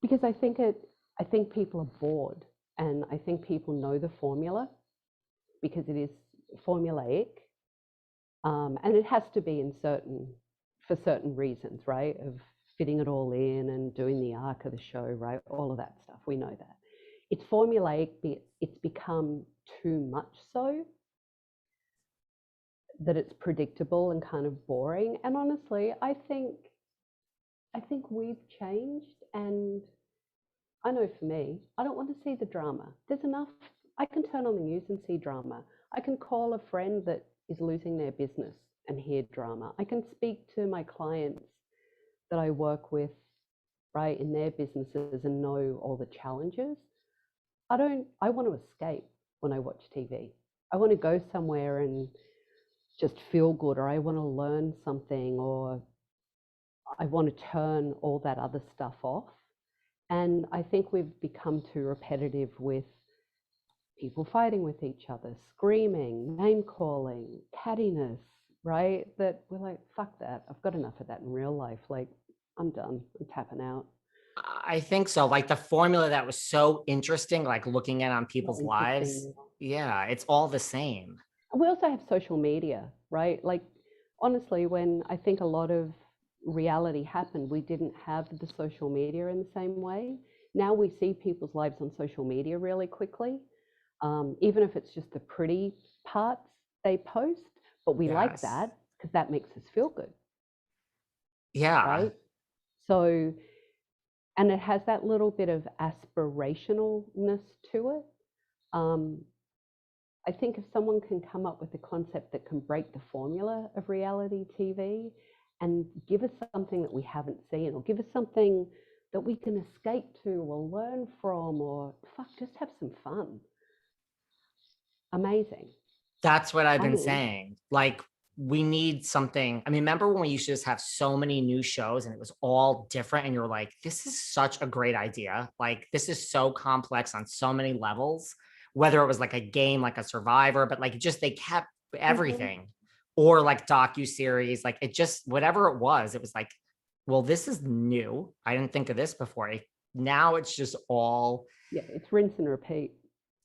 Because I think people are bored, and I think people know the formula because it is formulaic, and it has to be for certain reasons, right? Of fitting it all in and doing the arc of the show, right? All of that stuff, we know that. It's formulaic, it's become too much so that it's predictable and kind of boring. And honestly, I think we've changed, and I know for me, I don't want to see the drama. There's enough. I can turn on the news and see drama. I can call a friend that is losing their business and hear drama. I can speak to my clients that I work with, right, in their businesses and know all the challenges. I want to escape when I watch TV. I want to go somewhere and just feel good, or I want to learn something, or I want to turn all that other stuff off. And I think we've become too repetitive with people fighting with each other, screaming, name calling, cattiness, right? That we're like, fuck that. I've got enough of that in real life. Like, I'm done. I'm tapping out. I think so. Like the formula that was so interesting, like looking at on people's lives. Yeah, it's all the same. We also have social media, right? Like, honestly, when I think a lot of reality happened, we didn't have the social media in the same way. Now we see people's lives on social media really quickly, even if it's just the pretty parts they post, but we like that because that makes us feel good. Yeah. Right? So, and it has that little bit of aspirationalness to it. I think if someone can come up with a concept that can break the formula of reality TV and give us something that we haven't seen, or give us something that we can escape to or learn from, or just have some fun. Amazing. That's what I've been saying. Like, we need something. I mean, remember when we used to just have so many new shows and it was all different, and you're like, this is such a great idea. Like, this is so complex on so many levels, whether it was like a game, like a Survivor, but like just they kept everything, or like docuseries, like it just, whatever it was like, well, this is new. I didn't think of this before. Now it's just all. Yeah, it's rinse and repeat.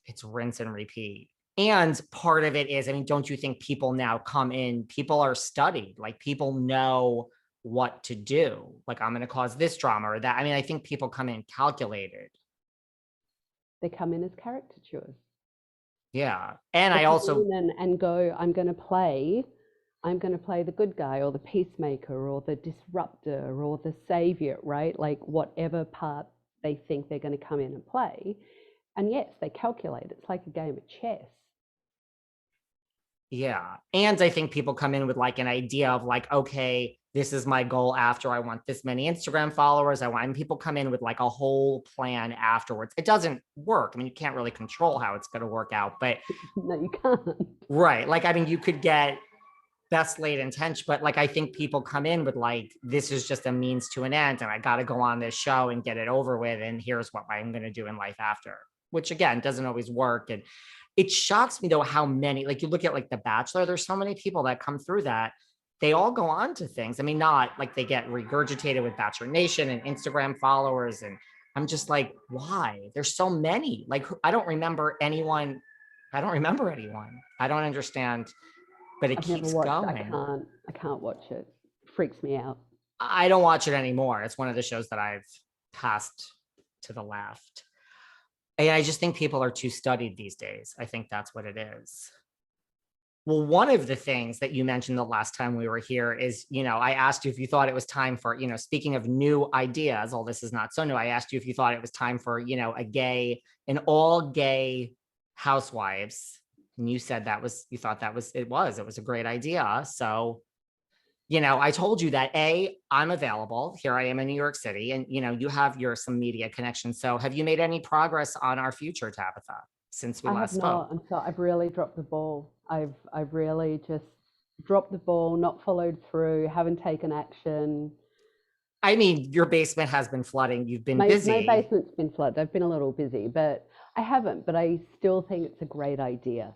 It's rinse and repeat. And part of it is, I mean, don't you think people now come in, people are studied, like people know what to do. Like, I'm going to cause this drama or that. I mean, I think people come in calculated. They come in as caricatures. Yeah. And I also and go, I'm going to play the good guy or the peacemaker or the disruptor or the savior, right? Like whatever part they think they're going to come in and play. And yes, they calculate. It's like a game of chess. Yeah. And I think people come in with like an idea of like, okay, this is my goal after I want this many Instagram followers. And people come in with like a whole plan afterwards. It doesn't work. I mean, you can't really control how it's going to work out, but no, you can't. Right. Like, I mean, you could get best laid intention, but like, I think people come in with like, this is just a means to an end, and I got to go on this show and get it over with. And here's what I'm going to do in life after, which again, doesn't always work. And it shocks me though, how many, like you look at like The Bachelor, there's so many people that come through that they all go on to things. I mean, not like they get regurgitated with Bachelor Nation and Instagram followers. And I'm just like, why? There's so many. Like, I don't remember anyone. I don't understand, but it keeps going. I can't watch it. It freaks me out. I don't watch it anymore. It's one of the shows that I've passed to the left. And I just think people are too studied these days. I think that's what it is. Well, one of the things that you mentioned the last time we were here is, I asked you if you thought it was time for, speaking of new ideas, all this is not so new. I asked you if you thought it was time for, an all gay Housewives. And you said you thought it was a great idea. So, I told you that I'm available. Here I am in New York City, and, you have some media connections. So have you made any progress on our future, Tabatha, since we last spoke? And so I've really dropped the ball. I've really just dropped the ball, not followed through, haven't taken action. I mean, your basement has been flooding. You've been busy. My basement's been flooded. I've been a little busy, but I haven't, but I still think it's a great idea.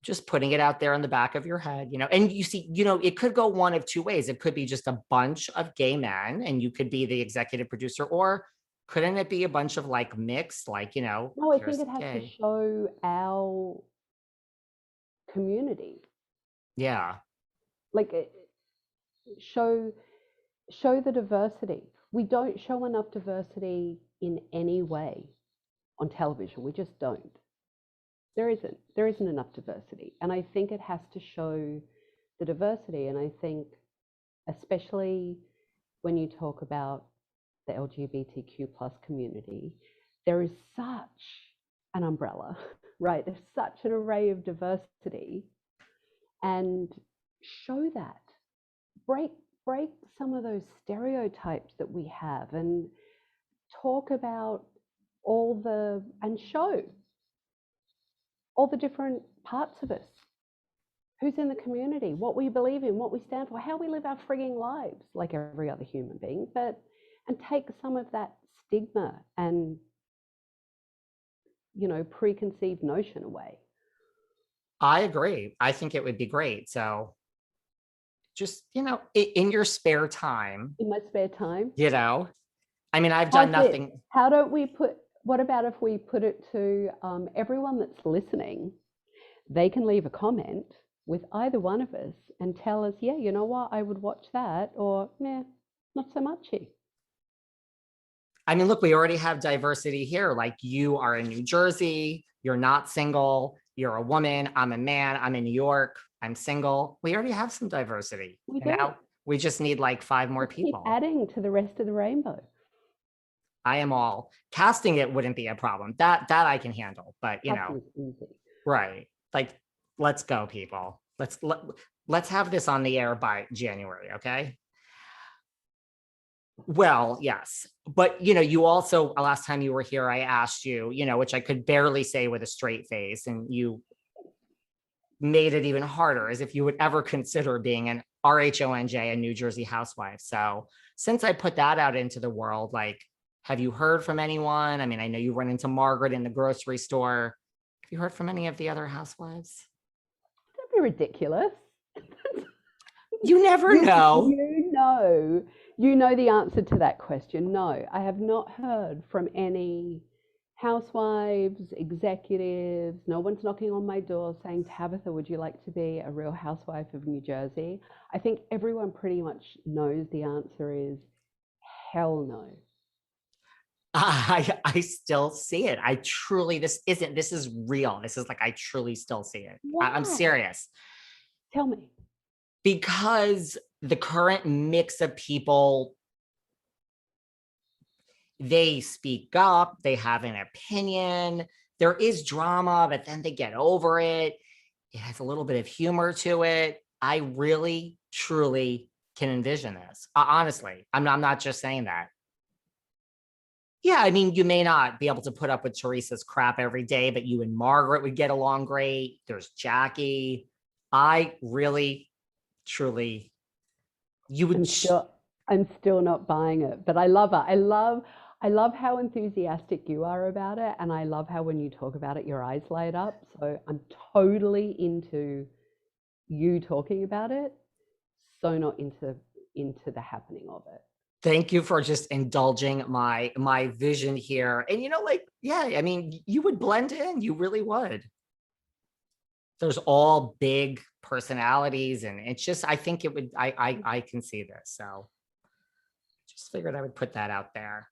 Just putting it out there in the back of your head, and you see, it could go one of two ways. It could be just a bunch of gay men and you could be the executive producer, or Couldn't it be a bunch of like mixed, like, No, I think here's it has to gay. show our community, Yeah. like show the diversity. We don't show enough diversity in any way on television. We just don't. There isn't enough diversity, and I think it has to show the diversity. And I think, especially when you talk about the LGBTQ plus community, there is such an umbrella, right? There's such an array of diversity, and show that, break some of those stereotypes that we have, and talk about and show all the different parts of us, who's in the community, what we believe in, what we stand for, how we live our frigging lives like every other human being, and take some of that stigma and preconceived notion away. I agree. I think it would be great. So just, in your spare time, In my spare time. I mean, I've done nothing. How don't we what about if we put it to everyone that's listening? They can leave a comment with either one of us and tell us, yeah, you know what, I would watch that, or nah, not so muchy. I mean, look, we already have diversity here. Like, you are in New Jersey, you're not single, you're a woman, I'm a man, I'm in New York, I'm single. We already have some diversity. We And do. now we just need like 5 more people. Keep adding to the rest of the rainbow. I am all. Casting it wouldn't be a problem. That I can handle, but Easy. right. Like, let's go, people. Let's have this on the air by January, okay? Well, yes. But, you also, last time you were here, I asked you, which I could barely say with a straight face, and you made it even harder, as if you would ever consider being an RHONJ, a New Jersey housewife. So since I put that out into the world, like, have you heard from anyone? I mean, I know you run into Margaret in the grocery store. Have you heard from any of the other housewives? Don't be ridiculous. You never know. You know the answer to that question. No, I have not heard from any housewives, executives. No one's knocking on my door saying, Tabatha, would you like to be a real housewife of New Jersey? I think everyone pretty much knows the answer is hell no. I still see it. This is real. This is like, I truly still see it. I'm serious. Tell me. Because the current mix of people, they speak up, they have an opinion, there is drama, but then they get over it. It has a little bit of humor to it. I really, truly can envision this. Honestly, I'm not just saying that. Yeah, I mean, you may not be able to put up with Teresa's crap every day, but you and Margaret would get along great. There's Jackie. I really, truly, you would. I'm still not buying it, but I love it. I love how enthusiastic you are about it, and I love how when you talk about it, your eyes light up. So I'm totally into you talking about it, so not into the happening of it. Thank you for just indulging my vision here. And yeah, I mean, you would blend in, you really would. There's all big personalities, and it's just, I think it would, I can see this. So just figured I would put that out there.